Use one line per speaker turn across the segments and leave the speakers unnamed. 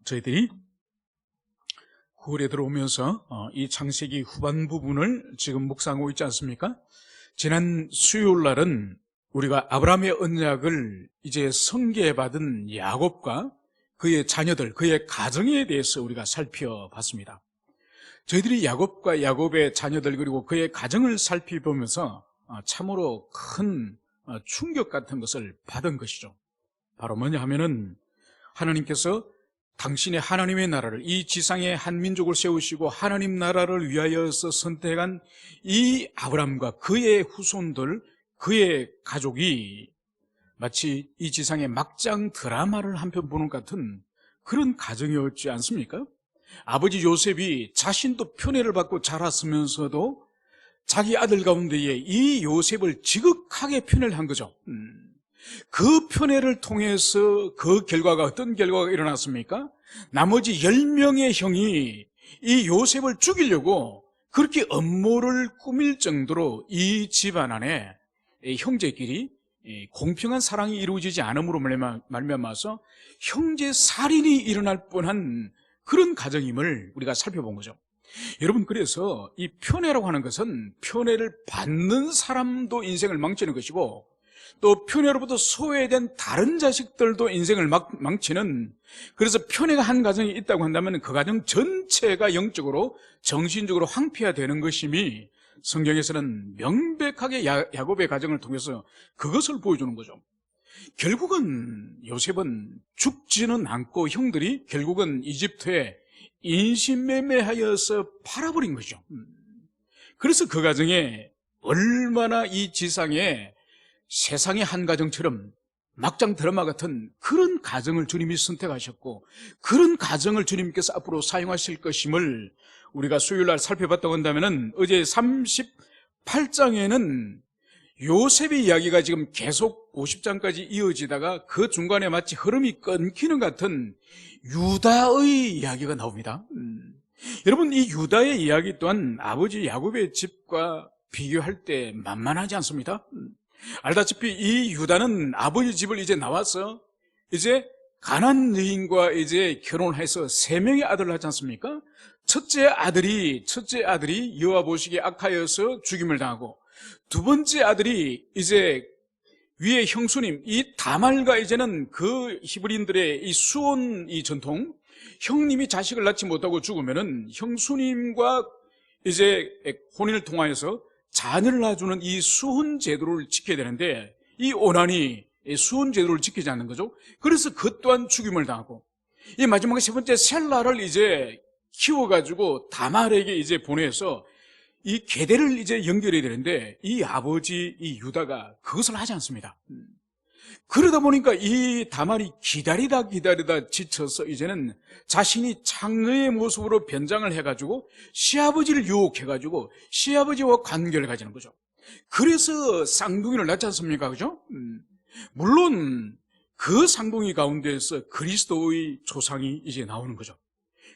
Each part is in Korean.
저희들이 9월에 들어오면서 이 창세기 후반 부분을 지금 묵상하고 있지 않습니까? 지난 수요일 날은 우리가 아브라함의 언약을 이제 성계받은 야곱과 그의 자녀들, 그의 가정에 대해서 우리가 살펴봤습니다. 저희들이 야곱과 야곱의 자녀들 그리고 그의 가정을 살펴보면서 참으로 큰 충격 같은 것을 받은 것이죠. 바로 뭐냐 하면은 하나님께서 당신의 하나님의 나라를, 이 지상에 한 민족을 세우시고 하나님 나라를 위하여서 선택한 이 아브라함과 그의 후손들, 그의 가족이 마치 이 지상의 막장 드라마를 한 편 보는 것 같은 그런 가정이었지 않습니까? 아버지 요셉이 자신도 편애를 받고 자랐으면서도 자기 아들 가운데에 이 요셉을 지극하게 편애를 한 거죠. 그 편애를 통해서 그 결과가 어떤 결과가 일어났습니까? 나머지 10명의 형이 이 요셉을 죽이려고 그렇게 음모를 꾸밀 정도로 이 집안 안에 형제끼리 공평한 사랑이 이루어지지 않음으로 말미암아서 형제 살인이 일어날 뻔한 그런 가정임을 우리가 살펴본 거죠. 여러분, 그래서 이 편애라고 하는 것은 편애를 받는 사람도 인생을 망치는 것이고 또 편애로부터 소외된 다른 자식들도 인생을 망치는, 그래서 편애가 한 가정이 있다고 한다면 그 가정 전체가 영적으로 정신적으로 황폐화되는 것임이 성경에서는 명백하게 야곱의 가정을 통해서 그것을 보여주는 거죠. 결국은 요셉은 죽지는 않고 형들이 결국은 이집트에 인신매매하여서 팔아버린 거죠. 그래서 그 가정에 얼마나 이 지상에 세상의 한 가정처럼 막장 드라마 같은 그런 가정을 주님이 선택하셨고 그런 가정을 주님께서 앞으로 사용하실 것임을 우리가 수요일날 살펴봤다고 한다면 어제 38장에는 요셉의 이야기가 지금 계속 50장까지 이어지다가 그 중간에 마치 흐름이 끊기는 같은 유다의 이야기가 나옵니다. 여러분, 이 유다의 이야기 또한 아버지 야곱의 집과 비교할 때 만만하지 않습니다. 알다시피 이 유다는 아버지 집을 이제 나와서 이제 가나안 여인과 이제 결혼해서 3명의 아들을 낳지 않습니까? 첫째 아들이 여호와 보시기에 악하여서 죽임을 당하고, 두 번째 아들이 이제 위에 형수님 이 다말과 이제는 그 히브리인들의 이 수혼 이 전통, 형님이 자식을 낳지 못하고 죽으면은 형수님과 이제 혼인을 통하여서 자녀를 낳아주는 이 수혼 제도를 지켜야 되는데 이 오난이 수혼 제도를 지키지 않는 거죠. 그래서 그 또한 죽임을 당하고, 이 마지막에 세 번째 셀라를 이제 키워가지고 다말에게 이제 보내서 이 계대를 이제 연결해야 되는데 이 아버지 이 유다가 그것을 하지 않습니다. 그러다 보니까 이 다말이 기다리다 지쳐서 이제는 자신이 창녀의 모습으로 변장을 해가지고 시아버지를 유혹해가지고 시아버지와 관계를 가지는 거죠. 그래서 쌍둥이를 낳지 않습니까? 그죠? 물론 그 쌍둥이 가운데에서 그리스도의 조상이 이제 나오는 거죠.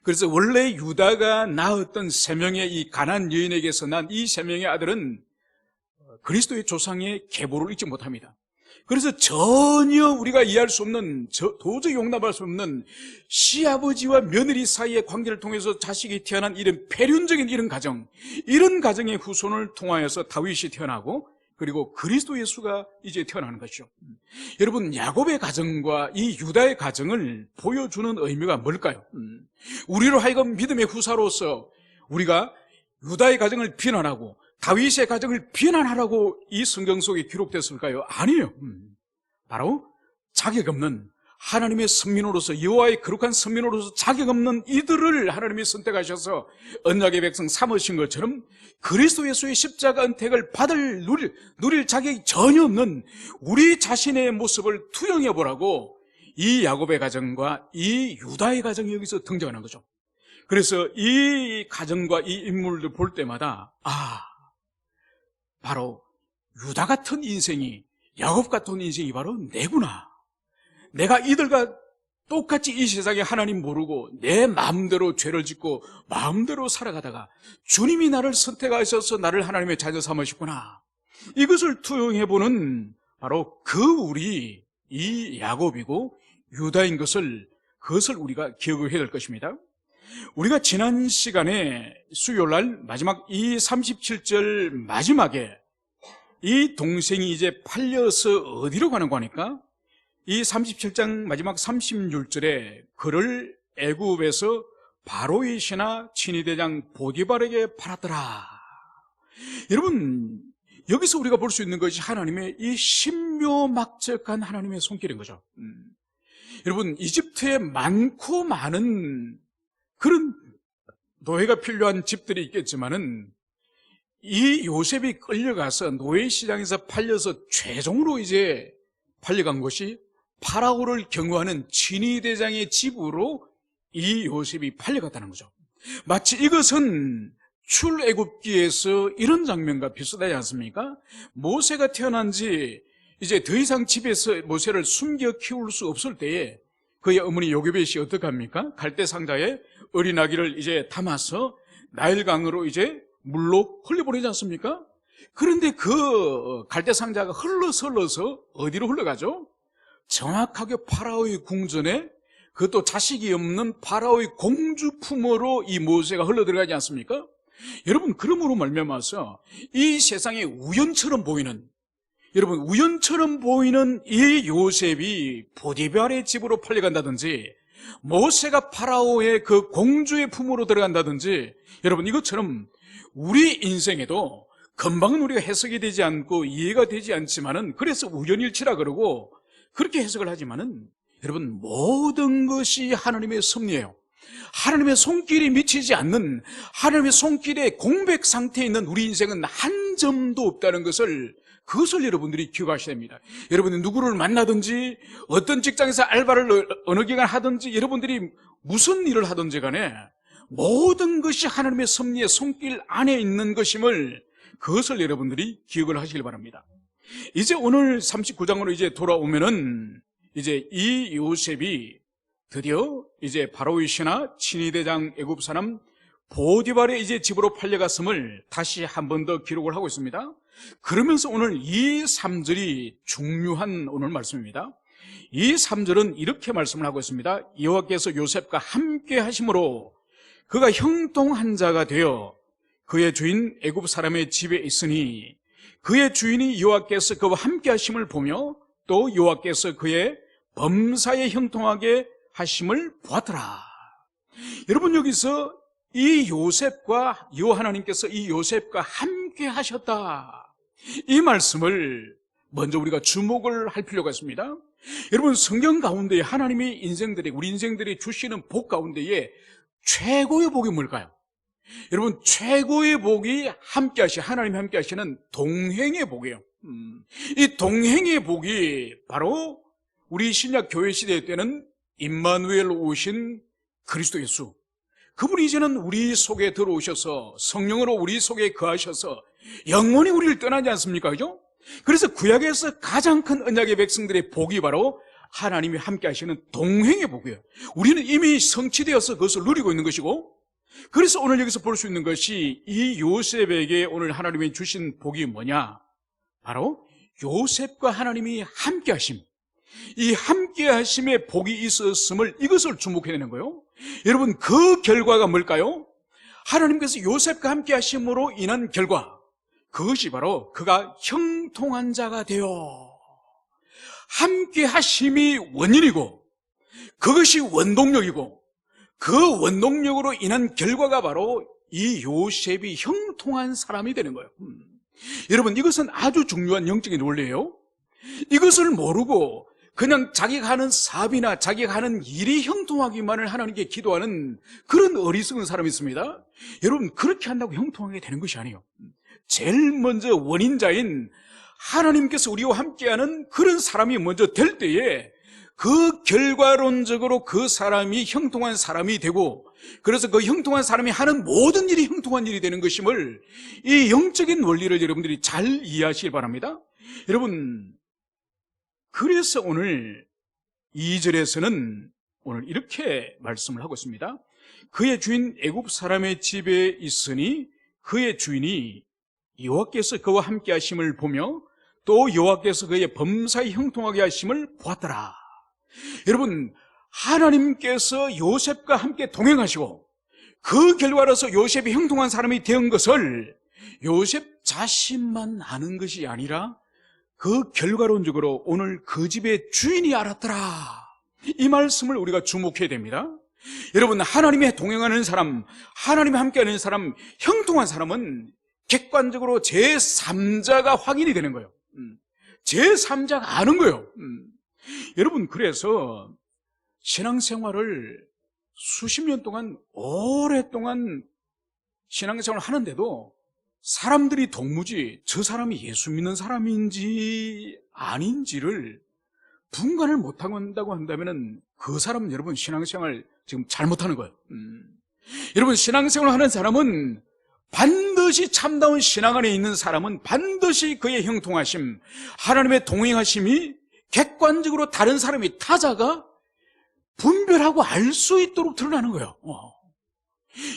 그래서 원래 유다가 낳았던 3명의 이 가나안 여인에게서 난 이 3명의 아들은 그리스도의 조상의 계보를 잊지 못합니다. 그래서 전혀 우리가 이해할 수 없는, 도저히 용납할 수 없는 시아버지와 며느리 사이의 관계를 통해서 자식이 태어난 이런 폐륜적인 이런 가정의 후손을 통하여서 다윗이 태어나고 그리고 그리스도 예수가 이제 태어나는 것이죠. 여러분, 야곱의 가정과 이 유다의 가정을 보여주는 의미가 뭘까요? 우리로 하여금 믿음의 후사로서 우리가 유다의 가정을 비난하고 다윗의 가정을 비난하라고 이 성경 속에 기록됐을까요? 아니에요. 바로 자격 없는 하나님의 선민으로서, 여호와의 거룩한 선민으로서 자격 없는 이들을 하나님이 선택하셔서 언약의 백성 삼으신 것처럼 그리스도 예수의 십자가 은택을 누릴 자격이 전혀 없는 우리 자신의 모습을 투영해 보라고 이 야곱의 가정과 이 유다의 가정이 여기서 등장하는 거죠. 그래서 이 가정과 이 인물들 볼 때마다 바로 유다 같은 인생이, 야곱 같은 인생이 바로 내구나. 내가 이들과 똑같이 이 세상에 하나님 모르고 내 마음대로 죄를 짓고 마음대로 살아가다가 주님이 나를 선택하셔서 나를 하나님의 자녀 삼으셨구나. 이것을 투영해보는 바로 그 우리 이 야곱이고 유다인 것을 그것을 우리가 기억을 해야 될 것입니다. 우리가 지난 시간에 수요일날 마지막 이 37절 마지막에 이 동생이 이제 팔려서 어디로 가는 거니까 이 37장 마지막 36절에 그를 애굽에서 바로의 신하 친위대장 보디발에게 팔았더라. 여러분, 여기서 우리가 볼 수 있는 것이 하나님의 이 신묘막적한 하나님의 손길인 거죠. 여러분, 이집트에 많고 많은 그런 노예가 필요한 집들이 있겠지만은 이 요셉이 끌려가서 노예 시장에서 팔려서 최종으로 이제 팔려간 것이 파라오를 경호하는 친위대장의 집으로 이 요셉이 팔려갔다는 거죠. 마치 이것은 출애굽기에서 이런 장면과 비슷하지 않습니까? 모세가 태어난 지 이제 더 이상 집에서 모세를 숨겨 키울 수 없을 때에 그의 어머니 요게벳이 어떻게 합니까? 갈대 상자에 어린아기를 이제 담아서 나일강으로 이제 물로 흘려보내지 않습니까? 그런데 그 갈대 상자가 흘러서 어디로 흘러가죠? 정확하게 파라오의 궁전에 그것도 자식이 없는 파라오의 공주 품으로 이 모세가 흘러들어가지 않습니까? 여러분, 그러므로 말미암아서 이 세상에 우연처럼 보이는, 여러분, 우연처럼 보이는 이 요셉이 보디발의 집으로 팔려간다든지 모세가 파라오의 그 공주의 품으로 들어간다든지, 여러분, 이것처럼 우리 인생에도 금방은 우리가 해석이 되지 않고 이해가 되지 않지만은, 그래서 우연일치라 그러고 그렇게 해석을 하지만은, 여러분, 모든 것이 하나님의 섭리예요. 하나님의 손길이 미치지 않는, 하나님의 손길의 공백 상태에 있는 우리 인생은 한 점도 없다는 것을, 그것을 여러분들이 기억하셔야 됩니다. 여러분이 누구를 만나든지 어떤 직장에서 알바를 어느 기간 하든지, 여러분들이 무슨 일을 하든지 간에 모든 것이 하나님의 섭리의 손길 안에 있는 것임을, 그것을 여러분들이 기억을 하시길 바랍니다. 이제 오늘 39장으로 이제 돌아오면은 이제 이 요셉이 드디어 이제 바로의 신하 친위대장 애굽 사람 보디발의 이제 집으로 팔려갔음을 다시 한 번 더 기록을 하고 있습니다. 그러면서 오늘 이 3절이 중요한 오늘 말씀입니다. 이 3절은 이렇게 말씀을 하고 있습니다. 여호와께서 요셉과 함께 하심으로 그가 형통한 자가 되어 그의 주인 애굽 사람의 집에 있으니 그의 주인이 여호와께서 그와 함께 하심을 보며 또 여호와께서 그의 범사에 형통하게 하심을 보았더라. 여러분, 여기서 이 요셉과 하나님께서 이 요셉과 함께 하셨다, 이 말씀을 먼저 우리가 주목을 할 필요가 있습니다. 여러분, 성경 가운데 하나님이 우리 인생들이 주시는 복 가운데에 최고의 복이 뭘까요? 여러분, 최고의 복이 하나님이 함께 하시는 동행의 복이에요. 이 동행의 복이 바로 우리 신약 교회 시대 때는 임마누엘 오신 그리스도 예수, 그분이 이제는 우리 속에 들어오셔서 성령으로 우리 속에 거하셔서 영원히 우리를 떠나지 않습니까? 그죠? 그래서 구약에서 가장 큰 언약의 백성들의 복이 바로 하나님이 함께 하시는 동행의 복이에요. 우리는 이미 성취되어서 그것을 누리고 있는 것이고, 그래서 오늘 여기서 볼 수 있는 것이 이 요셉에게 오늘 하나님이 주신 복이 뭐냐? 바로 요셉과 하나님이 함께 하심, 이 함께 하심의 복이 있었음을, 이것을 주목해야 되는 거예요. 여러분, 그 결과가 뭘까요? 하나님께서 요셉과 함께 하심으로 인한 결과, 그것이 바로 그가 형통한 자가 되어, 함께 하심이 원인이고 그것이 원동력이고, 그 원동력으로 인한 결과가 바로 이 요셉이 형통한 사람이 되는 거예요. 여러분, 이것은 아주 중요한 영적인 원리예요. 이것을 모르고 그냥 자기가 하는 사업이나 자기가 하는 일이 형통하기만을 하나님께 기도하는 그런 어리석은 사람이 있습니다. 여러분, 그렇게 한다고 형통하게 되는 것이 아니에요. 제일 먼저 원인자인 하나님께서 우리와 함께하는 그런 사람이 먼저 될 때에 그 결과론적으로 그 사람이 형통한 사람이 되고, 그래서 그 형통한 사람이 하는 모든 일이 형통한 일이 되는 것임을, 이 영적인 원리를 여러분들이 잘 이해하시길 바랍니다. 여러분, 그래서 오늘 2절에서는 오늘 이렇게 말씀을 하고 있습니다. 그의 주인 애굽 사람의 집에 있으니 그의 주인이 여호와께서 그와 함께 하심을 보며 또 여호와께서 그의 범사에 형통하게 하심을 보았더라. 여러분, 하나님께서 요셉과 함께 동행하시고 그 결과로서 요셉이 형통한 사람이 된 것을 요셉 자신만 아는 것이 아니라 그 결과론적으로 오늘 그 집의 주인이 알았더라. 이 말씀을 우리가 주목해야 됩니다. 여러분, 하나님의 동행하는 사람, 하나님과 함께하는 사람, 형통한 사람은 객관적으로 제3자가 확인이 되는 거예요. 제3자가 아는 거예요. 여러분, 그래서 신앙생활을 수십 년 동안 오랫동안 신앙생활을 하는데도 사람들이 도무지 저 사람이 예수 믿는 사람인지 아닌지를 분간을 못한다고 한다면 그 사람은 여러분 신앙생활 지금 잘못하는 거예요. 여러분, 신앙생활을 하는 사람은 반드시 참다운 신앙 안에 있는 사람은 반드시 그의 형통하심, 하나님의 동행하심이 객관적으로 다른 사람이 타자가 분별하고 알 수 있도록 드러나는 거예요.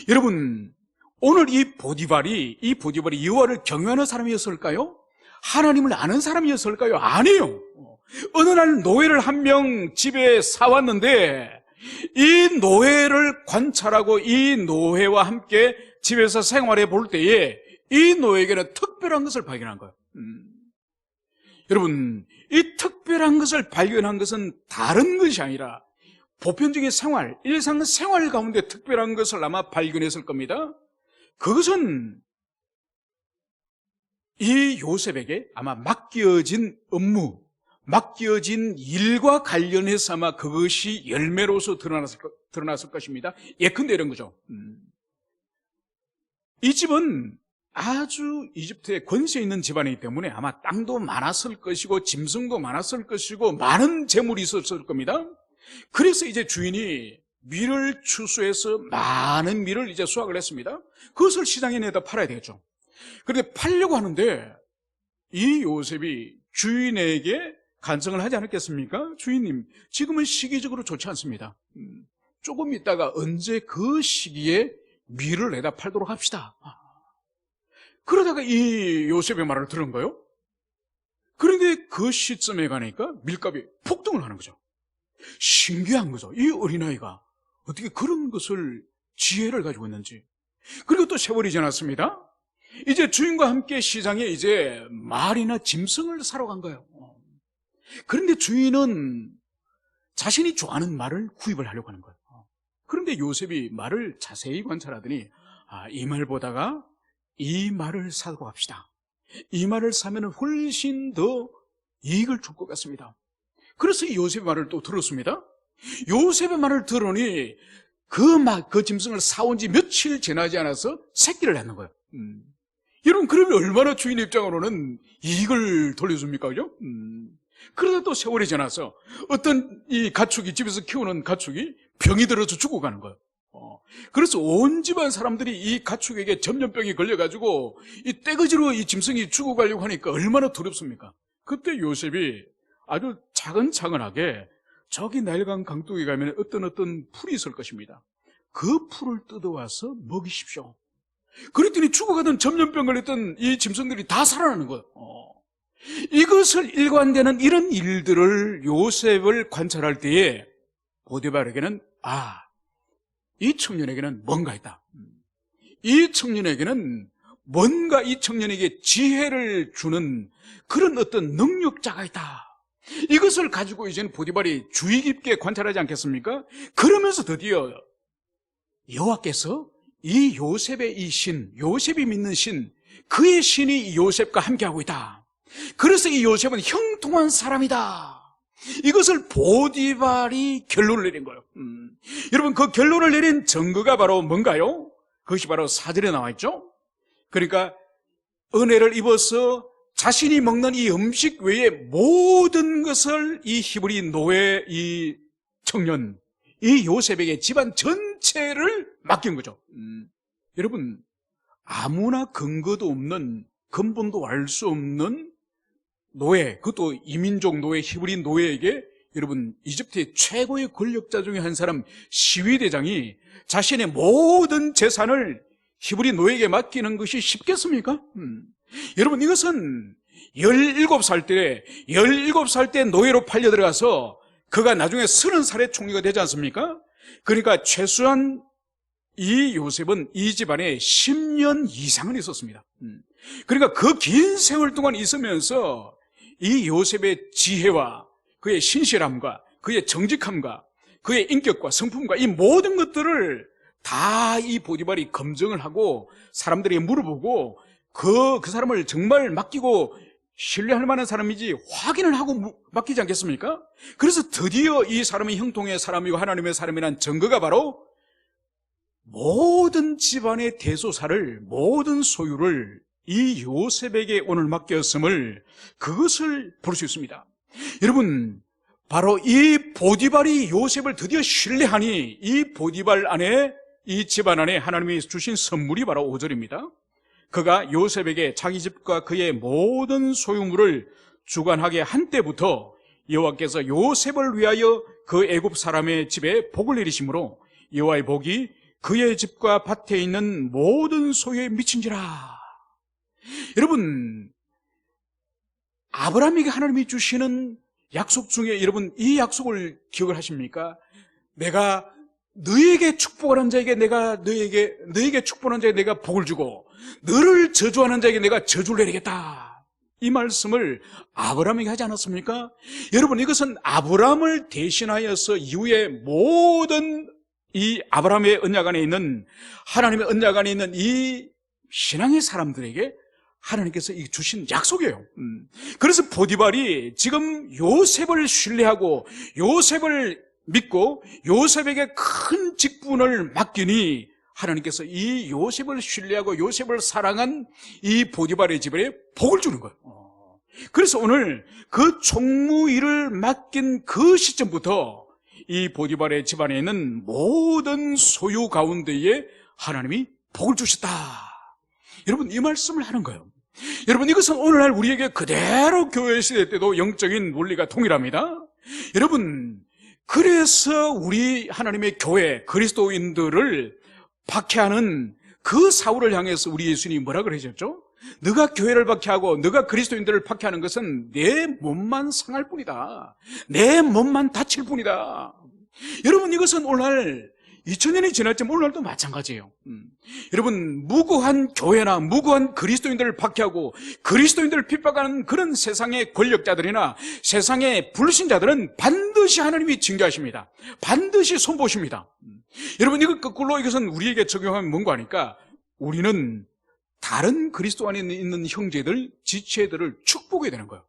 여러분, 오늘 이 보디발이 여호와를 경외하는 사람이었을까요? 하나님을 아는 사람이었을까요? 아니에요. 어느 날 노예를 한 명 집에 사왔는데 이 노예를 관찰하고 이 노예와 함께 집에서 생활해 볼 때에 이 노예에게는 특별한 것을 발견한 거예요. 여러분, 이 특별한 것을 발견한 것은 다른 것이 아니라 보편적인 생활, 일상생활 가운데 특별한 것을 아마 발견했을 겁니다. 그것은 이 요셉에게 아마 맡겨진 업무, 맡겨진 일과 관련해서 아마 그것이 열매로서 드러났을 것입니다. 예컨대 이런 거죠. 이 집은 아주 이집트의 권세 있는 집안이기 때문에 아마 땅도 많았을 것이고 짐승도 많았을 것이고 많은 재물이 있었을 겁니다. 그래서 이제 주인이 밀을 추수해서 많은 밀을 이제 수확을 했습니다. 그것을 시장에 내다 팔아야 되겠죠. 그런데 팔려고 하는데 이 요셉이 주인에게 간청을 하지 않았겠습니까? 주인님, 지금은 시기적으로 좋지 않습니다. 조금 있다가 언제 그 시기에 밀을 내다 팔도록 합시다. 그러다가 이 요셉의 말을 들은 거예요. 그런데 그 시점에 가니까 밀값이 폭등을 하는 거죠. 신기한 거죠. 이 어린아이가 어떻게 그런 것을 지혜를 가지고 있는지. 그리고 또 세월이 지났습니다. 이제 주인과 함께 시장에 이제 말이나 짐승을 사러 간 거예요. 그런데 주인은 자신이 좋아하는 말을 구입을 하려고 하는 거예요. 그런데 요셉이 말을 자세히 관찰하더니 이 말 보다가 이 말을 사고 갑시다. 이 말을 사면 훨씬 더 이익을 줄 것 같습니다. 그래서 이 요셉의 말을 또 들었습니다. 요셉의 말을 들으니 그 짐승을 사온 지 며칠 지나지 않아서 새끼를 낳는 거예요. 여러분, 그러면 얼마나 주인 입장으로는 이익을 돌려줍니까? 그죠? 그러다 또 세월이 지나서 어떤 이 가축이, 집에서 키우는 가축이 병이 들어서 죽어가는 거예요. 그래서 온 집안 사람들이 이 가축에게 전염병이 걸려가지고 이 떼거지로 이 짐승이 죽어가려고 하니까 얼마나 두렵습니까? 그때 요셉이 아주 차근차근하게 저기 나일강 강둑에 가면 어떤 풀이 있을 것입니다. 그 풀을 뜯어와서 먹이십시오. 그랬더니 죽어가던 전염병 걸렸던 이 짐승들이 다 살아나는 거예요. 이것을 일관되는 이런 일들을 요셉을 관찰할 때에 보디발에게는 이 청년에게는 뭔가 있다. 이 청년에게는 뭔가 이 청년에게 지혜를 주는 그런 어떤 능력자가 있다. 이것을 가지고 이제는 보디발이 주의 깊게 관찰하지 않겠습니까? 그러면서 드디어 여호와께서 이 요셉의 이 신, 요셉이 믿는 신, 그의 신이 이 요셉과 함께하고 있다. 그래서 이 요셉은 형통한 사람이다. 이것을 보디발이 결론을 내린 거예요. 여러분, 그 결론을 내린 증거가 바로 뭔가요? 그것이 바로 4절에 나와 있죠. 그러니까 은혜를 입어서 자신이 먹는 이 음식 외에 모든 것을 이 히브리 노예, 이 청년, 이 요셉에게 집안 전체를 맡긴 거죠. 여러분, 아무나 근거도 없는, 근본도 알 수 없는 노예, 그것도 이민족 노예, 히브리 노예에게 여러분, 이집트의 최고의 권력자 중에 한 사람 시위대장이 자신의 모든 재산을 히브리 노예에게 맡기는 것이 쉽겠습니까? 여러분, 이것은 17살 때 노예로 팔려 들어가서 그가 나중에 30살의 총리가 되지 않습니까? 그러니까 최소한 이 요셉은 이 집안에 10년 이상은 있었습니다. 그러니까 그 긴 세월 동안 있으면서 이 요셉의 지혜와 그의 신실함과 그의 정직함과 그의 인격과 성품과 이 모든 것들을 다 이 보디발이 검증을 하고 사람들에게 물어보고 그 사람을 정말 맡기고 신뢰할 만한 사람인지 확인을 하고 맡기지 않겠습니까? 그래서 드디어 이 사람이 형통의 사람이고 하나님의 사람이란 증거가 바로 모든 집안의 대소사를, 모든 소유를 이 요셉에게 오늘 맡겼음을, 그것을 볼 수 있습니다. 여러분, 바로 이 보디발이 요셉을 드디어 신뢰하니 이 보디발 안에, 이 집안 안에 하나님이 주신 선물이 바로 5절입니다. 그가 요셉에게 자기 집과 그의 모든 소유물을 주관하게 한 때부터 여호와께서 요셉을 위하여 그 애굽 사람의 집에 복을 내리심으로 여호와의 복이 그의 집과 밭에 있는 모든 소유에 미친지라. 여러분, 아브라함에게 하나님이 주시는 약속 중에 여러분 이 약속을 기억을 하십니까? 내가 너에게 축복하는 자에게 내가 너에게 축복하는 자에게 내가 복을 주고 너를 저주하는 자에게 내가 저주를 내리겠다. 이 말씀을 아브라함에게 하지 않았습니까? 여러분, 이것은 아브라함을 대신하여서 이후에 모든 이 아브라함의 언약 안에 있는, 하나님의 언약 안에 있는 이 신앙의 사람들에게 하나님께서 주신 약속이에요. 그래서 보디발이 지금 요셉을 신뢰하고 요셉을 믿고 요셉에게 큰 직분을 맡기니 하나님께서 이 요셉을 신뢰하고 요셉을 사랑한 이 보디발의 집에 복을 주는 거예요. 그래서 오늘 그 총무 일을 맡긴 그 시점부터 이 보디발의 집안에 있는 모든 소유 가운데에 하나님이 복을 주셨다. 여러분, 이 말씀을 하는 거예요. 여러분, 이것은 오늘날 우리에게 그대로 교회 시대 때도 영적인 원리가 동일합니다. 여러분, 그래서 우리 하나님의 교회 그리스도인들을 박해하는 그 사울을 향해서 우리 예수님이 뭐라 그러셨죠? 너가 교회를 박해하고 너가 그리스도인들을 박해하는 것은 내 몸만 상할 뿐이다. 내 몸만 다칠 뿐이다. 여러분, 이것은 오늘날 2000년이 지났지만 오늘날도 마찬가지예요. 여러분, 무고한 교회나 무고한 그리스도인들을 박해하고 그리스도인들을 핍박하는 그런 세상의 권력자들이나 세상의 불신자들은 반드시 하나님이 징계하십니다. 반드시 손보십니다. 여러분, 이거 거꾸로 이것은 우리에게 적용하면 뭔가 하니까 우리는 다른 그리스도 안에 있는 형제들, 지체들을 축복해야 되는 거예요.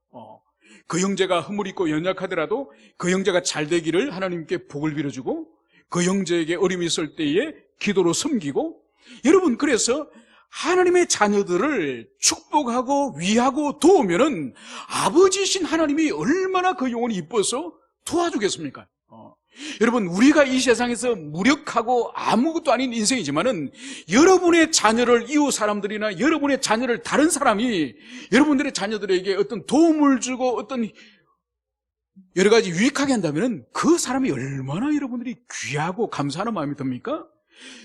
그 형제가 허물 있고 연약하더라도 그 형제가 잘 되기를 하나님께 복을 빌어주고 그 형제에게 어려움이 있을 때에 기도로 섬기고, 여러분, 그래서 하나님의 자녀들을 축복하고 위하고 도우면은 아버지신 하나님이 얼마나 그 영혼이 이뻐서 도와주겠습니까? 여러분, 우리가 이 세상에서 무력하고 아무것도 아닌 인생이지만은 여러분의 자녀를 이웃 사람들이나 여러분의 자녀를 다른 사람이 여러분들의 자녀들에게 어떤 도움을 주고 어떤 여러 가지 유익하게 한다면은 그 사람이 얼마나 여러분들이 귀하고 감사하는 마음이 듭니까?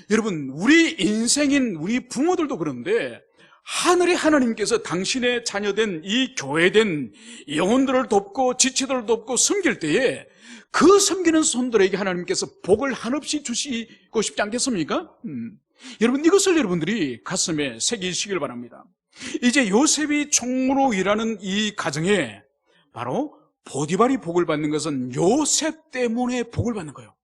여러분, 우리 인생인 우리 부모들도 그런데 하늘의 하나님께서 당신의 자녀된 이 교회된 영혼들을 돕고 지체들을 돕고 섬길 때에 그 섬기는 손들에게 하나님께서 복을 한없이 주시고 싶지 않겠습니까? 여러분, 이것을 여러분들이 가슴에 새기시길 바랍니다. 이제 요셉이 총무로 일하는 이 가정에 바로 보디발이 복을 받는 것은 요셉 때문에 복을 받는 거예요.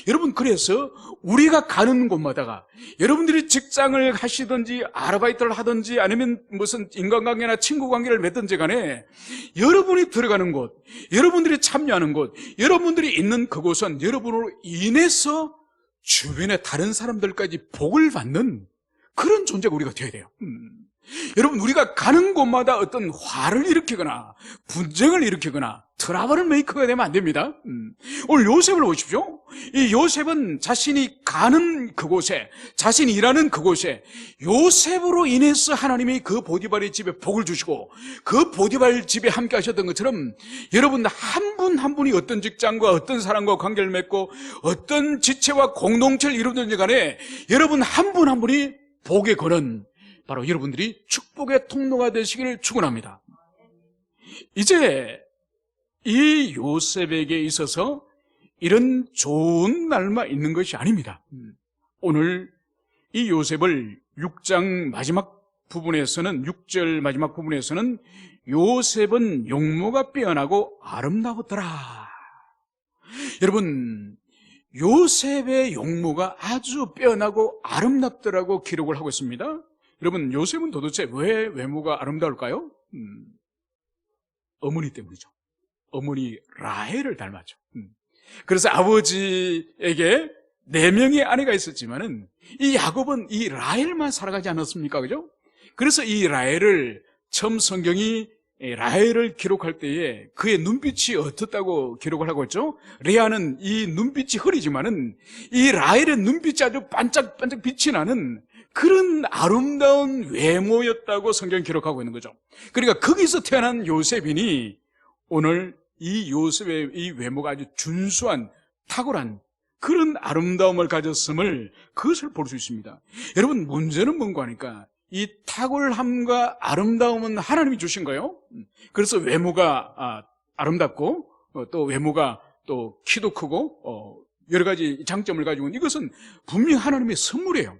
여러분, 그래서 우리가 가는 곳마다가 여러분들이 직장을 하시든지 아르바이트를 하든지 아니면 무슨 인간관계나 친구관계를 맺든지 간에 여러분이 들어가는 곳, 여러분들이 참여하는 곳, 여러분들이 있는 그곳은 여러분으로 인해서 주변의 다른 사람들까지 복을 받는 그런 존재가 우리가 되어야 돼요. 여러분, 우리가 가는 곳마다 어떤 화를 일으키거나 분쟁을 일으키거나 트러블을 메이커가 되면 안 됩니다. 오늘 요셉을 보십시오. 이 요셉은 자신이 가는 그곳에, 자신이 일하는 그곳에 요셉으로 인해서 하나님이 그 보디발의 집에 복을 주시고 그 보디발 집에 함께 하셨던 것처럼 여러분 한 분 한 분이 어떤 직장과 어떤 사람과 관계를 맺고 어떤 지체와 공동체를 이루든지 간에 여러분 한 분 한 분이 복의 권은 바로 여러분들이 축복의 통로가 되시기를 축원합니다. 이제 이 요셉에게 있어서 이런 좋은 날만 있는 것이 아닙니다. 오늘 이 요셉을 6장 마지막 부분에서는, 6절 마지막 부분에서는 요셉은 용모가 빼어나고 아름다웠더라. 여러분, 요셉의 용모가 아주 빼어나고 아름답더라고 기록을 하고 있습니다. 여러분, 요셉은 도대체 왜 외모가 아름다울까요? 어머니 때문이죠. 어머니 라헬을 닮았죠. 그래서 아버지에게 4명의 아내가 있었지만은 이 야곱은 이 라헬만 살아가지 않았습니까? 그죠? 그래서 이 라헬을 처음 성경이 라헬을 기록할 때에 그의 눈빛이 어떻다고 기록을 하고 있죠? 레아는 이 눈빛이 흐리지만은 이 라헬의 눈빛이 아주 반짝반짝 빛이 나는 그런 아름다운 외모였다고 성경이 기록하고 있는 거죠. 그러니까 거기서 태어난 요셉이니 오늘 이 요셉의 이 외모가 아주 준수한 탁월한 그런 아름다움을 가졌음을 그것을 볼 수 있습니다. 여러분, 문제는 뭔가 하니까 이 탁월함과 아름다움은 하나님이 주신 거예요. 그래서 외모가 아름답고 또 외모가 또 키도 크고 여러 가지 장점을 가지고 있는 이것은 분명히 하나님의 선물이에요.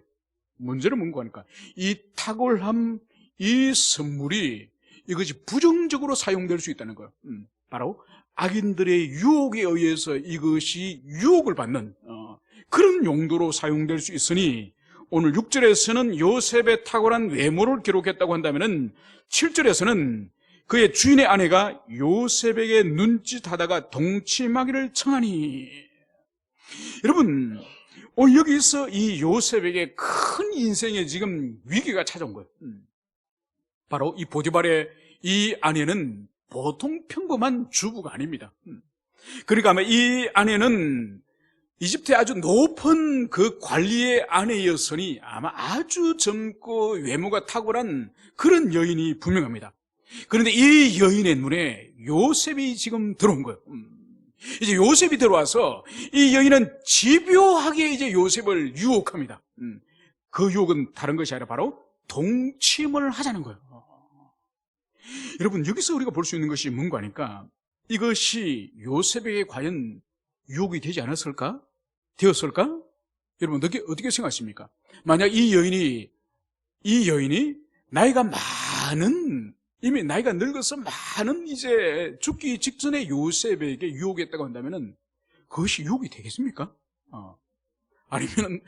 문제는 뭔가 하니까 이 탁월함, 이 선물이 이것이 부정적으로 사용될 수 있다는 거예요. 바로 악인들의 유혹에 의해서 이것이 유혹을 받는 그런 용도로 사용될 수 있으니 오늘 6절에서는 요셉의 탁월한 외모를 기록했다고 한다면 7절에서는 그의 주인의 아내가 요셉에게 눈짓하다가 동침하기를 청하니. 여러분, 여기서 이 요셉에게 큰 인생의 지금 위기가 찾아온 거예요. 바로 이 보디발의 이 아내는 보통 평범한 주부가 아닙니다. 그러니까 아마 이 아내는 이집트의 아주 높은 그 관리의 아내였으니 아마 아주 젊고 외모가 탁월한 그런 여인이 분명합니다. 그런데 이 여인의 눈에 요셉이 지금 들어온 거예요. 이제 요셉이 들어와서 이 여인은 집요하게 이제 요셉을 유혹합니다. 그 유혹은 다른 것이 아니라 바로 동침을 하자는 거예요. 여러분, 여기서 우리가 볼 수 있는 것이 뭔가 하니까 이것이 요셉에게 과연 유혹이 되지 않았을까? 되었을까? 여러분, 어떻게 생각하십니까? 만약 이 여인이 나이가 많은, 이미 나이가 늙어서 많은 이제 죽기 직전에 요셉에게 유혹했다고 한다면은 그것이 유혹이 되겠습니까? 아니면은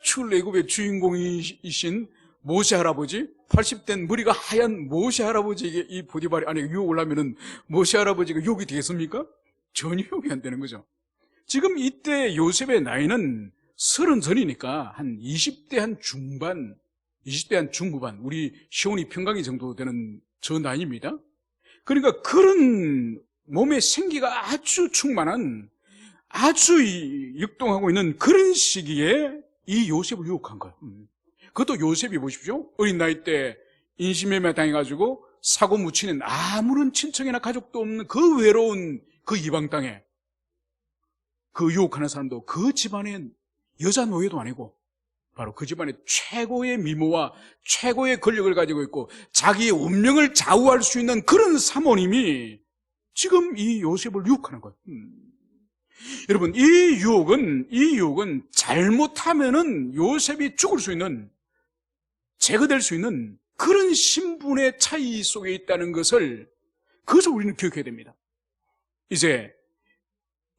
출애굽의 주인공이신 모세 할아버지, 80된 머리가 하얀 모세 할아버지에게 이 보디발이 아내가 유혹을 하면은 모세 할아버지가 유혹이 되겠습니까? 전혀 유혹이 안 되는 거죠. 지금 이때 요셉의 나이는 30 전이니까 한 20대 한 중반, 20대 한 중후반, 우리 시온이 평강이 정도 되는 저 나이입니다. 그러니까 그런 몸에 생기가 아주 충만한, 아주 역동하고 있는 그런 시기에 이 요셉을 유혹한 거예요. 그것도 요셉이 보십시오. 어린 나이 때 인신매매 당해가지고 사고 묻히는 아무런 친척이나 가족도 없는 그 외로운 그 이방 땅에 그 유혹하는 사람도 그 집안의 여자 노예도 아니고 바로 그 집안의 최고의 미모와 최고의 권력을 가지고 있고 자기의 운명을 좌우할 수 있는 그런 사모님이 지금 이 요셉을 유혹하는 거예요. 여러분, 이 유혹은 잘못하면은 요셉이 죽을 수 있는, 제거될 수 있는 그런 신분의 차이 속에 있다는 것을, 그것을 우리는 기억해야 됩니다. 이제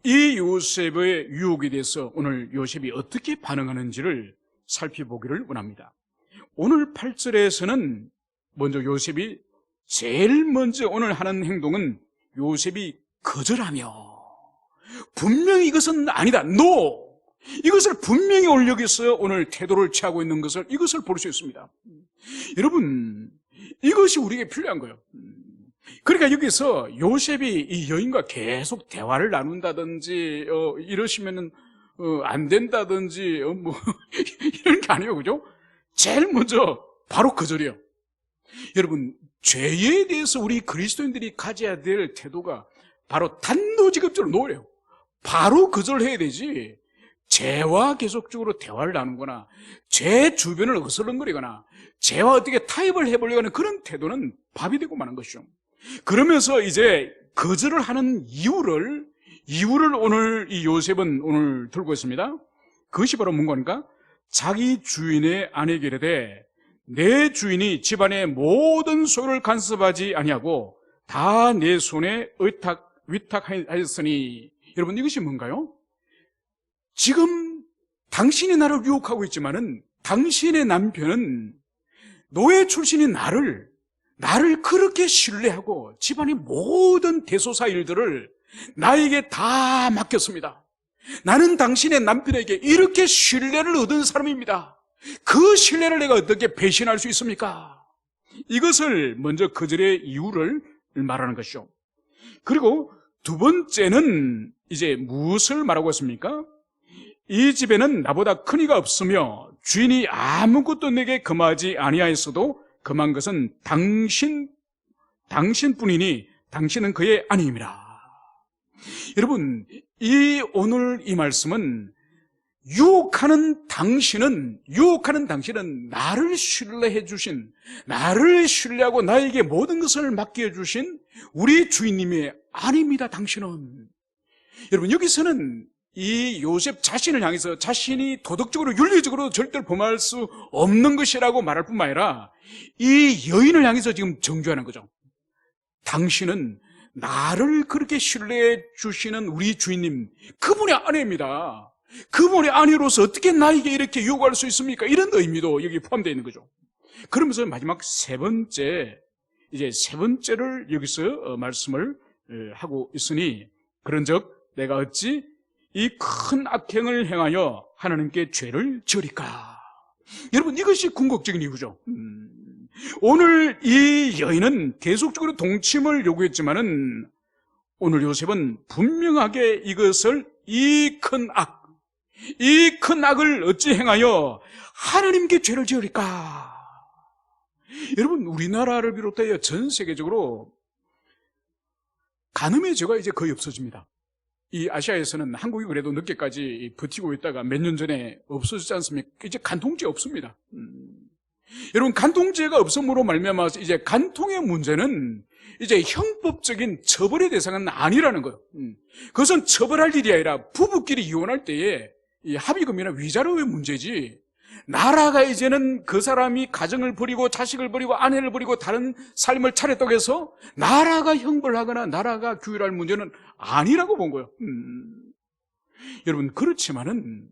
이 요셉의 유혹에 대해서 오늘 요셉이 어떻게 반응하는지를 살펴보기를 원합니다. 오늘 8절에서는 먼저 요셉이 제일 먼저 오늘 하는 행동은 요셉이 거절하며 분명히 이것은 아니다, NO! 이것을 분명히 여기서 오늘 태도를 취하고 있는 것을, 이것을 볼 수 있습니다. 여러분, 이것이 우리에게 필요한 거예요. 그러니까 여기서 요셉이 이 여인과 계속 대화를 나눈다든지 이러시면은 안 된다든지 뭐 이런 게 아니에요, 그죠? 제일 먼저 바로 거절이에요. 여러분, 죄에 대해서 우리 그리스도인들이 가져야 될 태도가 바로 단도직입적으로 노래요. 바로 거절해야 되지, 죄와 계속적으로 대화를 나누거나 죄 주변을 어슬렁거리거나 죄와 어떻게 타협을 해보려고 하는 그런 태도는 밥이 되고 마는 것이죠. 그러면서 이제 거절을 하는 이유를 오늘 이 요셉은 오늘 들고 있습니다. 그것이 바로 뭔가 자기 주인의 아내에게 이르되 내 주인이 집안의 모든 소유를 간섭하지 아니하고 다 내 손에 위탁하였으니. 여러분, 이것이 뭔가요? 지금 당신이 나를 유혹하고 있지만은 당신의 남편은 노예 출신인 나를 그렇게 신뢰하고 집안의 모든 대소사 일들을 나에게 다 맡겼습니다. 나는 당신의 남편에게 이렇게 신뢰를 얻은 사람입니다. 그 신뢰를 내가 어떻게 배신할 수 있습니까? 이것을 먼저 거절의 이유를 말하는 것이죠. 그리고 두 번째는 이제 무엇을 말하고 있습니까? 이 집에는 나보다 큰 이가 없으며 주인이 아무것도 내게 금하지 아니하였어도 금한 것은 당신뿐이니 당신은 그의 아내입니다. 여러분, 오늘 이 말씀은 유혹하는 당신은 나를 신뢰해 주신, 나를 신뢰하고 나에게 모든 것을 맡겨 주신 우리 주인님의 아내입니다. 당신은. 여러분, 여기서는 이 요셉 자신을 향해서 자신이 도덕적으로 윤리적으로 절대로 범할 수 없는 것이라고 말할 뿐만 아니라 이 여인을 향해서 지금 정죄하는 거죠. 당신은 나를 그렇게 신뢰해 주시는 우리 주인님, 그분의 아내입니다. 그분의 아내로서 어떻게 나에게 이렇게 요구할 수 있습니까? 이런 의미도 여기 포함되어 있는 거죠. 그러면서 마지막 세 번째를 여기서 말씀을 하고 있으니 그런즉 내가 어찌 이 큰 악행을 행하여 하나님께 죄를 지으리까? 여러분, 이것이 궁극적인 이유죠. 오늘 이 여인은 계속적으로 동침을 요구했지만은 오늘 요셉은 분명하게 이것을 이 큰 악을 어찌 행하여 하나님께 죄를 지으리까? 여러분, 우리나라를 비롯하여 전 세계적으로 간음의 죄가 이제 거의 없어집니다. 이 아시아에서는 한국이 그래도 늦게까지 버티고 있다가 몇 년 전에 없어지지 않습니까? 이제 간통죄 없습니다. 여러분, 간통죄가 없음으로 말미암아서 이제 간통의 문제는 이제 형법적인 처벌의 대상은 아니라는 거예요. 그것은 처벌할 일이 아니라 부부끼리 이혼할 때에 이 합의금이나 위자료의 문제지, 나라가 이제는 그 사람이 가정을 버리고 자식을 버리고 아내를 버리고 다른 삶을 차렸다고 해서 나라가 형벌하거나 나라가 규율할 문제는 아니라고 본 거예요. 여러분, 그렇지만은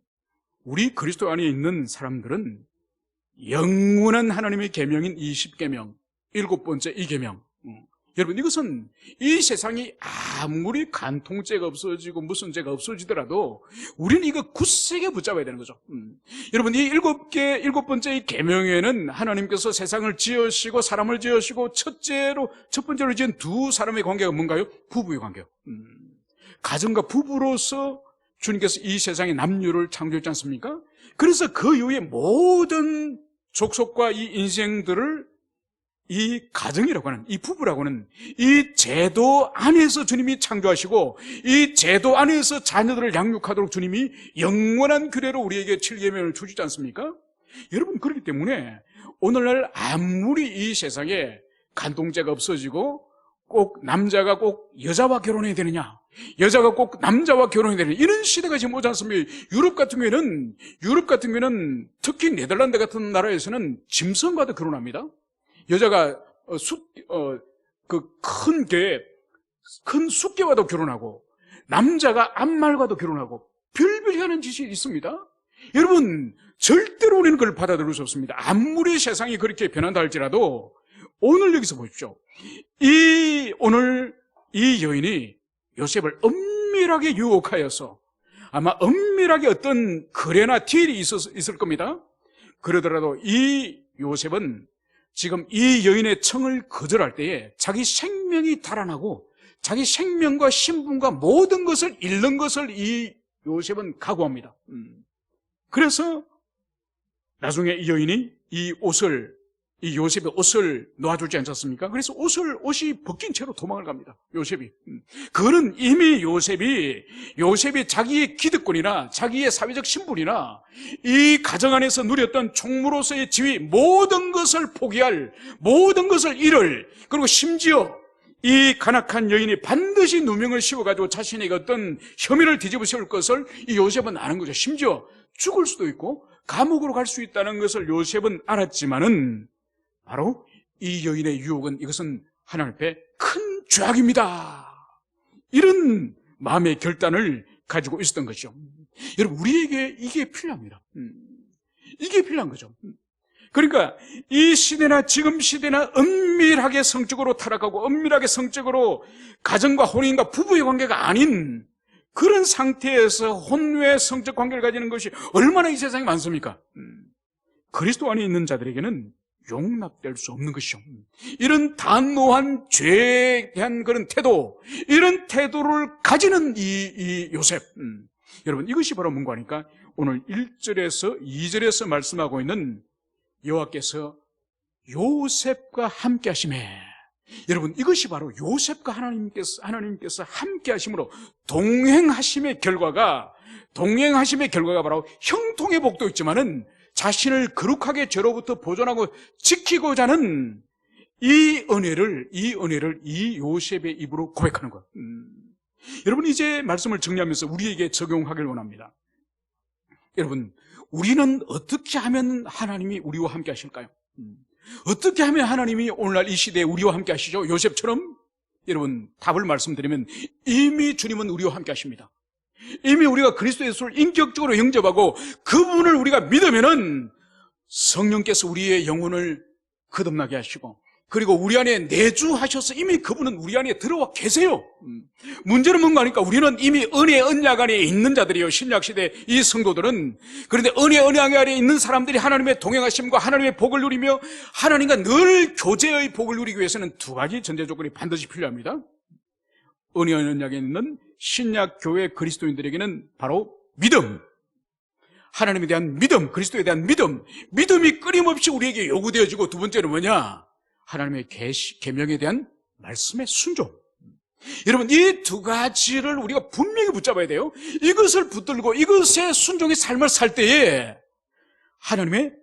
우리 그리스도 안에 있는 사람들은 영원한 하나님의 계명인 이 10계명, 7번째 이 계명, 여러분, 이것은 이 세상이 아무리 간통죄가 없어지고 무슨 죄가 없어지더라도 우리는 이거 굳세게 붙잡아야 되는 거죠. 여러분, 이 7번째 이 계명에는 하나님께서 세상을 지으시고 사람을 지으시고 첫 번째로 지은 두 사람의 관계가 뭔가요? 부부의 관계요. 가정과 부부로서 주님께서 이 세상의 남녀를 창조했지 않습니까? 그래서 그 이후에 모든 족속과 이 인생들을 이 가정이라고 하는, 이 부부라고 하는 이 제도 안에서 주님이 창조하시고 이 제도 안에서 자녀들을 양육하도록 주님이 영원한 규례로 우리에게 7계명을 주시지 않습니까? 여러분, 그렇기 때문에 오늘날 아무리 이 세상에 간통죄가 없어지고 꼭 남자가 꼭 여자와 결혼해야 되느냐, 여자가 꼭 남자와 결혼해야 되느냐, 이런 시대가 지금 오지 않습니까? 유럽 같은 경우에는 특히 네덜란드 같은 나라에서는 짐승과도 결혼합니다. 여자가 큰 숫개와도 결혼하고 남자가 암말과도 결혼하고 별별 하는 짓이 있습니다. 여러분, 절대로 우리는 그걸 받아들일 수 없습니다. 아무리 세상이 그렇게 변한다 할지라도 오늘 여기서 보십시오. 오늘 이 여인이 요셉을 엄밀하게 유혹하여서 아마 엄밀하게 어떤 거래나 딜이 있을 겁니다. 그러더라도 이 요셉은 지금 이 여인의 청을 거절할 때에 자기 생명이 달아나고 자기 생명과 신분과 모든 것을 잃는 것을 이 요셉은 각오합니다. 그래서 나중에 이 여인이 이 요셉의 옷을 놓아주지 않았습니까? 그래서 옷이 벗긴 채로 도망을 갑니다. 요셉이. 그거는 이미 요셉이 자기의 기득권이나 자기의 사회적 신분이나 이 가정 안에서 누렸던 총무로서의 지위, 모든 것을 포기할, 모든 것을 잃을, 그리고 심지어 이 간악한 여인이 반드시 누명을 씌워가지고 자신에게 어떤 혐의를 뒤집어 세울 것을 이 요셉은 아는 거죠. 심지어 죽을 수도 있고 감옥으로 갈 수 있다는 것을 요셉은 알았지만은 바로 이 여인의 유혹은 이것은 하나님 앞에 큰 죄악입니다. 이런 마음의 결단을 가지고 있었던 것이죠. 여러분, 우리에게 이게 필요합니다. 이게 필요한 거죠. 그러니까 이 시대나 지금 시대나 은밀하게 성적으로 타락하고 은밀하게 성적으로 가정과 혼인과 부부의 관계가 아닌 그런 상태에서 혼외 성적 관계를 가지는 것이 얼마나 이 세상에 많습니까? 그리스도 안에 있는 자들에게는 용납될 수 없는 것이죠. 이런 단노한 죄에 대한 그런 태도, 이런 태도를 가지는 이 요셉. 여러분, 이것이 바로 뭔가 하니까 오늘 1절에서 2절에서 말씀하고 있는 여호와께서 요셉과 함께 하심에, 여러분, 이것이 바로 요셉과 하나님께서 함께 하심으로 동행하심의 결과가 바로 형통의 복도 있지만은 자신을 거룩하게 죄로부터 보존하고 지키고자 하는 이 은혜를 이 요셉의 입으로 고백하는 것. 여러분, 이제 말씀을 정리하면서 우리에게 적용하길 원합니다. 여러분, 우리는 어떻게 하면 하나님이 우리와 함께 하실까요? 어떻게 하면 하나님이 오늘날 이 시대에 우리와 함께 하시죠? 요셉처럼? 여러분, 답을 말씀드리면 이미 주님은 우리와 함께 하십니다. 이미 우리가 그리스도 예수를 인격적으로 영접하고 그분을 우리가 믿으면은 성령께서 우리의 영혼을 거듭나게 하시고, 그리고 우리 안에 내주하셔서 이미 그분은 우리 안에 들어와 계세요. 문제는 뭔가 하니까 우리는 이미 은혜 언약 안에 있는 자들이에요. 신약시대 이 성도들은. 그런데 은혜 언약 안에 있는 사람들이 하나님의 동행하심과 하나님의 복을 누리며 하나님과 늘 교제의 복을 누리기 위해서는 두 가지 전제 조건이 반드시 필요합니다. 은혜 언약에 있는 신약 교회 그리스도인들에게는 바로 믿음, 하나님에 대한 믿음, 그리스도에 대한 믿음이 끊임없이 우리에게 요구되어지고, 두 번째는 뭐냐? 하나님의 계명에 대한 말씀의 순종. 여러분, 이 두 가지를 우리가 분명히 붙잡아야 돼요. 이것을 붙들고 이것의 순종의 삶을 살 때에 하나님의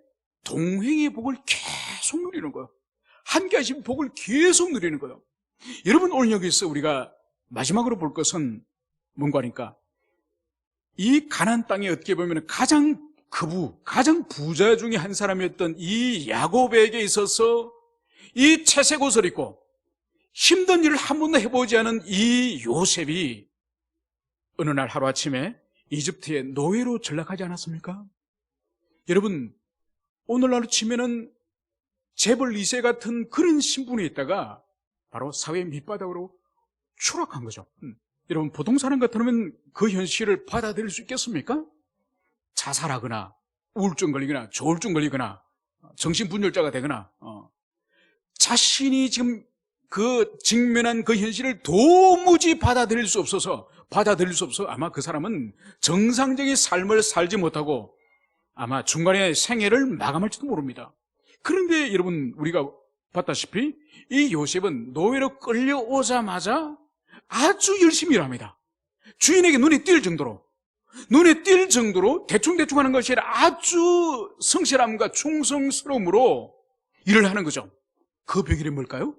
동행의 복을 계속 누리는 거예요. 함께 하신 복을 계속 누리는 거예요. 여러분, 오늘 여기서 우리가 마지막으로 볼 것은 뭔가 하니까 이 가나안 땅에 어떻게 보면 가장 부자 중에 한 사람이었던 이 야곱에게 있어서 이 채색 옷을 입고 힘든 일을 한 번도 해보지 않은 이 요셉이 어느 날 하루아침에 이집트의 노예로 전락하지 않았습니까? 여러분, 오늘날로 치면은 재벌 2세 같은 그런 신분에 있다가 바로 사회 밑바닥으로 추락한 거죠. 여러분, 보통 사람 같으면 그 현실을 받아들일 수 있겠습니까? 자살하거나 우울증 걸리거나 조울증 걸리거나 정신분열자가 되거나 자신이 지금 직면한 그 현실을 도무지 받아들일 수 없어서 아마 그 사람은 정상적인 삶을 살지 못하고 아마 중간에 생애를 마감할지도 모릅니다. 그런데 여러분, 우리가 봤다시피 이 요셉은 노예로 끌려오자마자 아주 열심히 일합니다. 주인에게 눈에 띌 정도로 대충 하는 것이 아니라 아주 성실함과 충성스러움으로 일을 하는 거죠. 그 비결이 뭘까요?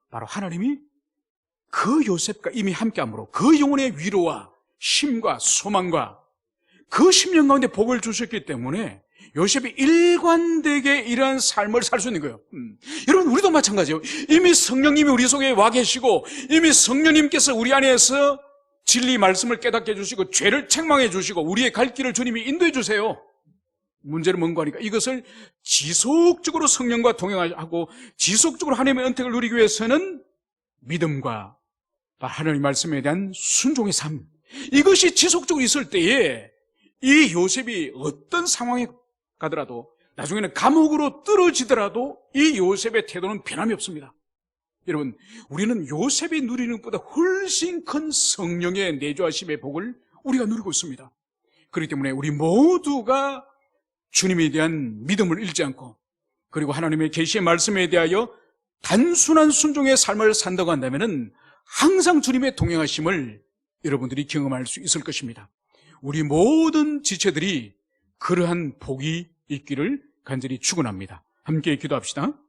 바로 하나님이 그 요셉과 이미 함께함으로 그 영혼의 위로와 힘과 소망과 그 심령 가운데 복을 주셨기 때문에 요셉이 일관되게 이러한 삶을 살 수 있는 거예요. 여러분, 우리도 마찬가지예요. 이미 성령님이 우리 속에 와 계시고 이미 성령님께서 우리 안에서 진리 말씀을 깨닫게 해주시고 죄를 책망해 주시고 우리의 갈 길을 주님이 인도해 주세요. 문제는 뭔가 하니까 이것을 지속적으로 성령과 동행하고 지속적으로 하나님의 은택을 누리기 위해서는 믿음과 하나님의 말씀에 대한 순종의 삶, 이것이 지속적으로 있을 때에 이 요셉이 어떤 상황에 가더라도 나중에는 감옥으로 떨어지더라도 이 요셉의 태도는 변함이 없습니다. 여러분, 우리는 요셉이 누리는 것보다 훨씬 큰 성령의 내주하심의 복을 우리가 누리고 있습니다. 그렇기 때문에 우리 모두가 주님에 대한 믿음을 잃지 않고 그리고 하나님의 계시의 말씀에 대하여 단순한 순종의 삶을 산다고 한다면 항상 주님의 동행하심을 여러분들이 경험할 수 있을 것입니다. 우리 모든 지체들이 그러한 복이 있기를 간절히 축원합니다. 함께 기도합시다.